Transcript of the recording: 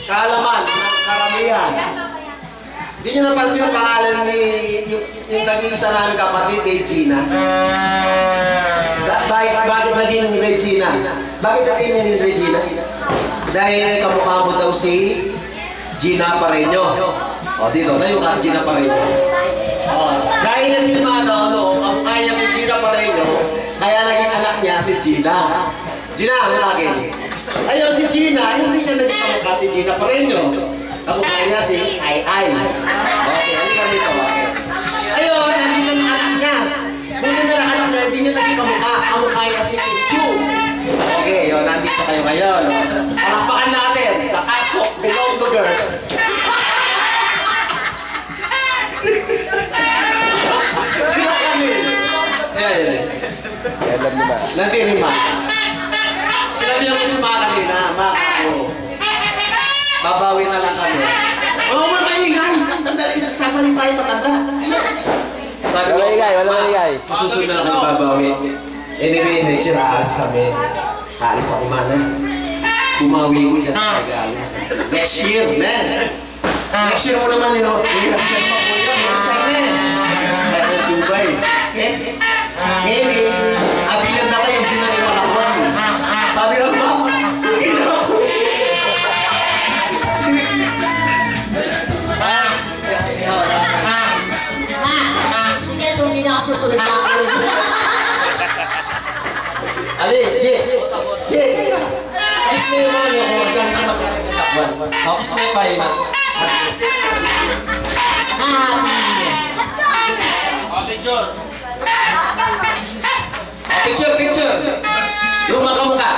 kaalaman, karamihan. Hindi nyo napansin yung pangalan ni yung nag-iisa namin kapatid, Regina. Bakit naging Regina? Bakit naging Regina? Dahil kamukha mo daw si Gina Pareño. O dito, tayo ka, Gina Pareño. Dahil si Mano, kamukha niya si Gina Pareño, kaya naging anak niya si Gina. Gina, ang laki. Ayun, si Gina, hindi niya naging kamukha si Gina Pareño. Kamukha niya si Ai. Okay, halika dito. Ayun, naging ang anak niya. Buti na lang anak niya, hindi niya naging kamukha. Kamukha niya si Pichu. Okay, yun, nandito kayo ngayon. Palakpakan natin. The Ask of Belong to Girls. Sino kami? Ayan. Nandirima. Sinabi lang ko si Ma kanina, Ma ako. Babawi na lang kami. Oo, wala maingay. Sandali, nagsasalita yung matanda. Wala maingay. Susunod na lang babawi. Anyway, next year, aalis kami. Aalis ako mana. Bumawi ko dyan sa Tagalog. Next year, man. Next year mo naman, hirap siya pa po yun. Masay na eh. Sa Dubai. Ngayon abilan na kayo, sinang malakwan. Sabi lang ba? Sige, kung hindi na kasusunod na ako. Ali, Jay! Kiss mo yung mga yung huwag kang makakasakwan. Kiss mo pa yun. Picture! Yung makamukha!